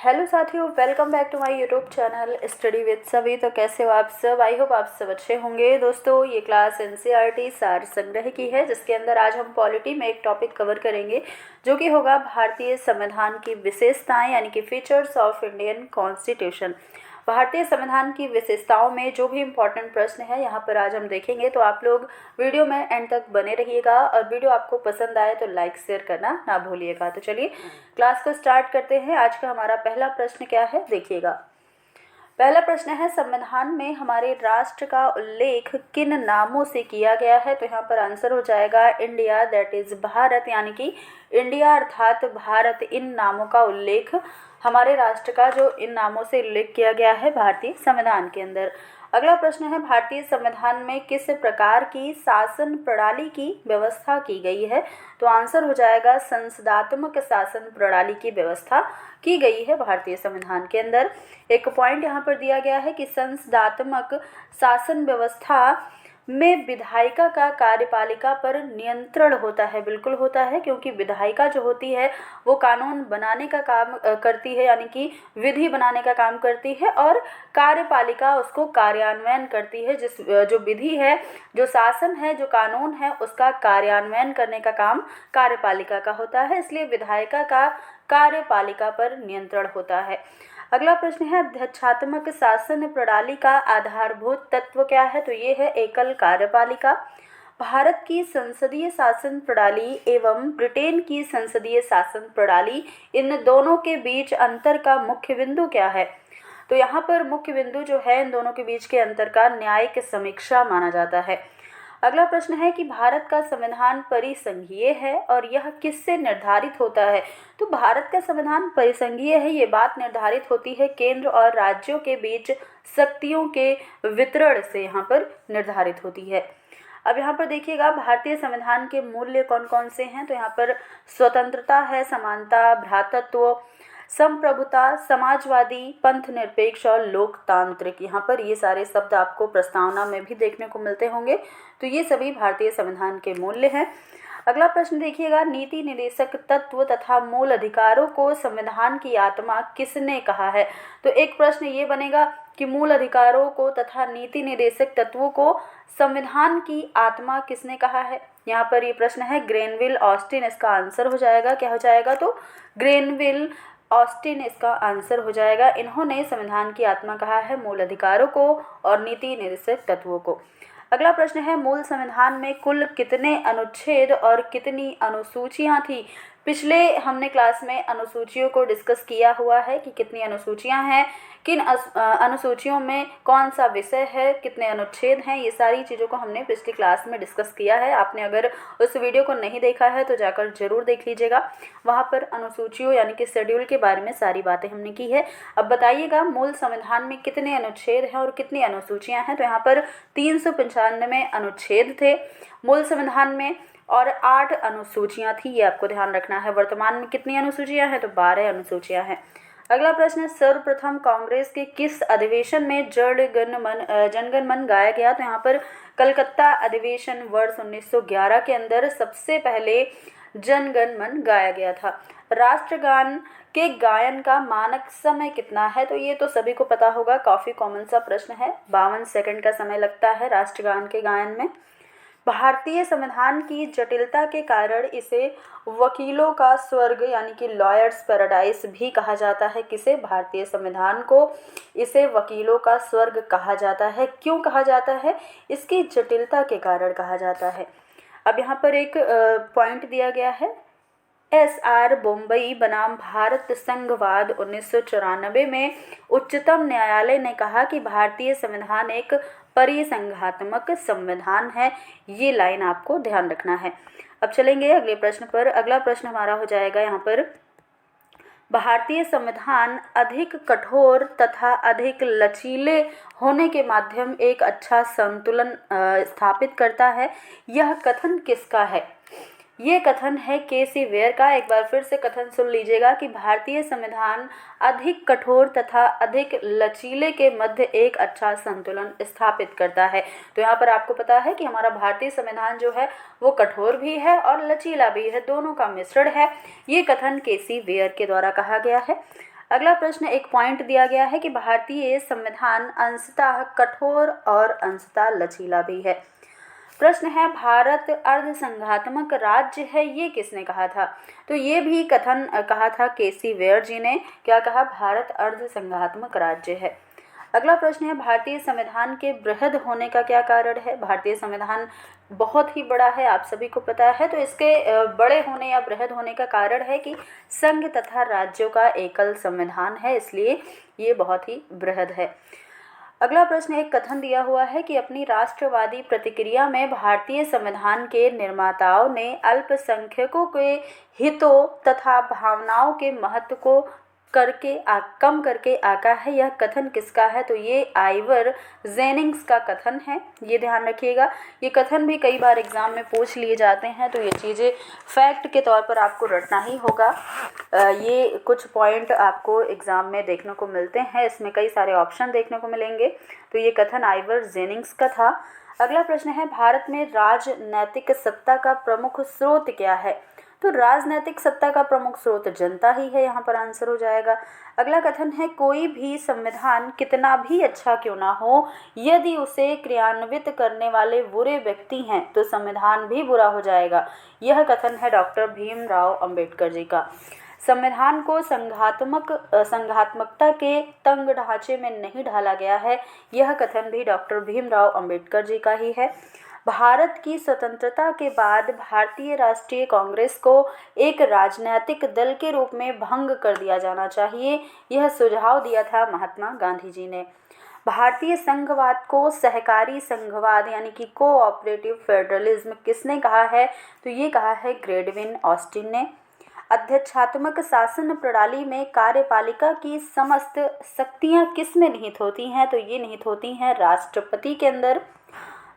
Hello साथियों, welcome back to my YouTube channel study with सभी। तो कैसे हो आप सब? आई होप आप सब अच्छे होंगे। दोस्तों, ये क्लास एनसीईआरटी सार संग्रह की है, जिसके अंदर आज हम पॉलिटी में एक टॉपिक कवर करेंगे जो कि होगा भारतीय संविधान की विशेषताएं, यानी कि फीचर्स ऑफ इंडियन कॉन्स्टिट्यूशन। भारतीय संविधान की विशेषताओं में जो भी इम्पोर्टेंट प्रश्न है यहाँ पर आज हम देखेंगे। तो आप लोग वीडियो में एंड तक बने रहिएगा और वीडियो आपको पसंद आए तो लाइक शेयर करना ना भूलिएगा। तो चलिए क्लास को स्टार्ट करते हैं। आज का हमारा पहला प्रश्न क्या है, देखिएगा। पहला प्रश्न है, संविधान में हमारे राष्ट्र का उल्लेख किन नामों से किया गया है? तो यहाँ पर आंसर हो जाएगा इंडिया, दैट इज भारत, यानी कि इंडिया अर्थात भारत। इन नामों का उल्लेख, हमारे राष्ट्र का जो इन नामों से उल्लेख किया गया है भारतीय संविधान के अंदर। अगला प्रश्न है, भारतीय संविधान में किस प्रकार की शासन प्रणाली की व्यवस्था की गई है? तो आंसर हो जाएगा संसदात्मक शासन प्रणाली की व्यवस्था की गई है भारतीय संविधान के अंदर। एक पॉइंट यहाँ पर दिया गया है कि संसदात्मक शासन व्यवस्था में विधायिका का कार्यपालिका पर नियंत्रण होता है। बिल्कुल होता है, क्योंकि विधायिका जो होती है वो कानून बनाने का काम करती है, यानी कि विधि बनाने का काम करती है, और कार्यपालिका उसको कार्यान्वयन करती है। जो विधि है, जो शासन है, जो कानून है, उसका कार्यान्वयन करने का काम कार्यपालिका का होता है। इसलिए विधायिका का कार्यपालिका पर नियंत्रण होता है। अगला प्रश्न है, अध्यक्षात्मक शासन प्रणाली का आधारभूत तत्व क्या है? तो ये है एकल कार्यपालिका। भारत की संसदीय शासन प्रणाली एवं ब्रिटेन की संसदीय शासन प्रणाली, इन दोनों के बीच अंतर का मुख्य बिंदु क्या है? तो यहाँ पर मुख्य बिंदु जो है इन दोनों के बीच के अंतर का न्यायिक समीक्षा माना जाता है। अगला प्रश्न है कि भारत का संविधान परिसंघीय है और यह किससे निर्धारित होता है? तो भारत का संविधान परिसंघीय है, ये बात निर्धारित होती है केंद्र और राज्यों के बीच शक्तियों के वितरण से यहाँ पर निर्धारित होती है। अब यहाँ पर देखिएगा, भारतीय संविधान के मूल्य कौन कौन से हैं? तो यहाँ पर स्वतंत्रता है, समानता, भ्रातृत्व, संप्रभुता, समाजवादी, पंथ निरपेक्ष और लोकतांत्रिक। यहाँ पर ये सारे शब्द आपको प्रस्तावना में भी देखने को मिलते होंगे। तो ये सभी भारतीय संविधान के मूल्य हैं। अगला प्रश्न देखिएगा, नीति निर्देशक तत्व तथा मूल अधिकारों को संविधान की आत्मा किसने कहा है? तो एक प्रश्न ये बनेगा कि मूल अधिकारों को तथा नीति निर्देशक तत्वों को संविधान की आत्मा किसने कहा है? यहाँ पर ये प्रश्न है ग्रेनविल ऑस्टिन, इसका आंसर हो जाएगा, क्या हो जाएगा? तो ग्रेनविल ऑस्टिन इसका आंसर हो जाएगा। इन्होंने संविधान की आत्मा कहा है मूल अधिकारों को और नीति निर्देशक तत्वों को। अगला प्रश्न है, मूल संविधान में कुल कितने अनुच्छेद और कितनी अनुसूचियां थी? पिछले हमने क्लास में अनुसूचियों को डिस्कस किया हुआ है कि कितनी अनुसूचियां हैं, किन अनुसूचियों में कौन सा विषय है, कितने अनुच्छेद हैं। ये सारी चीज़ों को हमने पिछली क्लास में डिस्कस किया है। आपने अगर उस वीडियो को नहीं देखा है तो जाकर जरूर देख लीजिएगा। वहाँ पर अनुसूचियों यानी कि शेड्यूल के बारे में सारी बातें हमने की है। अब बताइएगा, मूल संविधान में कितने अनुच्छेद हैं और कितनी अनुसूचियाँ हैं? तो यहाँ पर 395 अनुच्छेद थे मूल संविधान में और 8 अनुसूचियां थी, ये आपको ध्यान रखना है। वर्तमान में कितनी अनुसूचियां हैं? तो 12 अनुसूचियां हैं। अगला प्रश्न है, सर्वप्रथम कांग्रेस के किस अधिवेशन में जनगण मन गाया गया? तो यहाँ पर कलकत्ता अधिवेशन वर्ष 1911 के अंदर सबसे पहले जनगण मन गाया गया था। राष्ट्रगान के गायन का मानक समय कितना है? तो ये तो सभी को पता होगा, काफ़ी कॉमन सा प्रश्न है। 52 सेकंड का समय लगता है राष्ट्रगान के गायन में। भारतीय संविधान की जटिलता के कारण इसे वकीलों का स्वर्ग यानी कि लॉयर्स पैराडाइज भी कहा जाता है। किसे? भारतीय संविधान को इसे वकीलों का स्वर्ग कहा जाता है। क्यों कहा जाता है? इसकी जटिलता के कारण कहा जाता है। अब यहाँ पर एक पॉइंट दिया गया है, SR बम्बई बनाम भारत संघवाद 1994 में उच्चतम न्यायालय ने कहा कि भारतीय संविधान एक परिसंघात्मक संविधान है। ये लाइन आपको ध्यान रखना है। अब चलेंगे अगले प्रश्न पर। अगला प्रश्न हमारा हो जाएगा यहाँ पर, भारतीय संविधान अधिक कठोर तथा अधिक लचीले होने के माध्यम एक अच्छा संतुलन स्थापित करता है। यह कथन किसका है? ये कथन है केसी वेयर का। एक बार फिर से कथन सुन लीजिएगा कि भारतीय संविधान अधिक कठोर तथा अधिक लचीले के मध्य एक अच्छा संतुलन स्थापित करता है। तो यहाँ पर आपको पता है कि हमारा भारतीय संविधान जो है वो कठोर भी है और लचीला भी है, दोनों का मिश्रण है। ये कथन केसी वेयर के द्वारा कहा गया है। अगला प्रश्न एक पॉइंट दिया गया है कि भारतीय संविधान अंशतः कठोर और अंशतः लचीला भी है। प्रश्न है भारत अर्धसंघात्मक राज्य है, ये किसने कहा था? तो ये भी कथन कहा था केसी वेयर जी ने। क्या कहा? भारत अर्धसंघात्मक राज्य है। अगला प्रश्न है भारतीय संविधान के बृहद होने का क्या कारण है? भारतीय संविधान बहुत ही बड़ा है, आप सभी को पता है। तो इसके बड़े होने या बृहद होने का कारण है कि संघ तथा राज्यों का एकल संविधान है, इसलिए ये बहुत ही बृहद है। अगला प्रश्न एक कथन दिया हुआ है कि अपनी राष्ट्रवादी प्रतिक्रिया में भारतीय संविधान के निर्माताओं ने अल्पसंख्यकों के हितों तथा भावनाओं के महत्व को कम करके आका है। यह कथन किसका है? तो ये आइवर जेनिंग्स का कथन है, ये ध्यान रखिएगा। ये कथन भी कई बार एग्जाम में पूछ लिए जाते हैं, तो ये चीज़ें फैक्ट के तौर पर आपको रटना ही होगा। ये कुछ पॉइंट आपको एग्जाम में देखने को मिलते हैं, इसमें कई सारे ऑप्शन देखने को मिलेंगे। तो ये कथन आइवर जेनिंग्स का था। अगला प्रश्न है भारत में राजनैतिक सत्ता का प्रमुख स्रोत क्या है? तो राजनैतिक सत्ता का प्रमुख स्रोत जनता ही है, यहाँ पर आंसर हो जाएगा। अगला कथन है कोई भी संविधान कितना भी अच्छा क्यों ना हो, यदि उसे क्रियान्वित करने वाले बुरे व्यक्ति हैं तो संविधान भी बुरा हो जाएगा। यह कथन है डॉक्टर भीमराव अंबेडकर जी का। संविधान को संघात्मकता के तंग ढांचे में नहीं ढाला गया है, यह कथन भी डॉक्टर भीमराव अंबेडकर जी का ही है। भारत की स्वतंत्रता के बाद भारतीय राष्ट्रीय कांग्रेस को एक राजनीतिक दल के रूप में भंग कर दिया जाना चाहिए, यह सुझाव दिया था महात्मा गांधी जी ने। भारतीय संघवाद को सहकारी संघवाद यानी कि कोऑपरेटिव फेडरलिज्म किसने कहा है? तो ये कहा है ग्रेडविन ऑस्टिन ने। अध्यक्षात्मक शासन प्रणाली में कार्यपालिका की समस्त शक्तियां किस में निहित होती हैं? तो ये निहित होती हैं राष्ट्रपति के अंदर।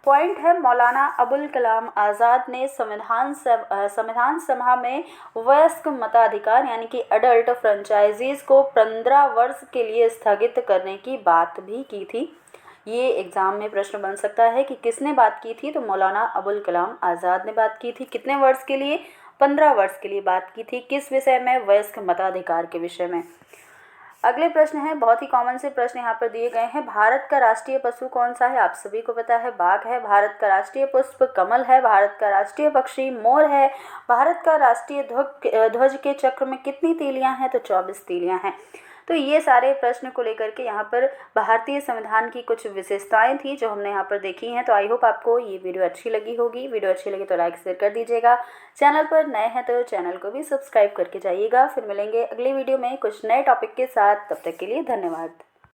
पॉइंट है मौलाना अबुल कलाम आज़ाद ने संविधान सभा में वयस्क मताधिकार यानी कि अडल्ट फ्रेंचाइजीज को 15 वर्ष के लिए स्थगित करने की बात भी की थी। ये एग्जाम में प्रश्न बन सकता है कि किसने बात की थी? तो मौलाना अबुल कलाम आज़ाद ने बात की थी। कितने वर्ष के लिए? 15 वर्ष के लिए बात की थी। किस विषय में? वयस्क मताधिकार के विषय में। अगले प्रश्न है, बहुत ही कॉमन से प्रश्न यहाँ पर दिए गए हैं। भारत का राष्ट्रीय पशु कौन सा है? आप सभी को पता है बाघ है। भारत का राष्ट्रीय पुष्प कमल है। भारत का राष्ट्रीय पक्षी मोर है। भारत का राष्ट्रीय ध्वज के चक्र में कितनी तीलियां हैं? तो 24 तीलियां हैं। तो ये सारे प्रश्न को लेकर के यहाँ पर भारतीय संविधान की कुछ विशेषताएं थी जो हमने यहाँ पर देखी हैं। तो आई होप आपको ये वीडियो अच्छी लगी होगी। वीडियो अच्छी लगी तो लाइक शेयर कर दीजिएगा। चैनल पर नए हैं तो चैनल को भी सब्सक्राइब करके जाइएगा। फिर मिलेंगे अगली वीडियो में कुछ नए टॉपिक के साथ। तब तक के लिए धन्यवाद।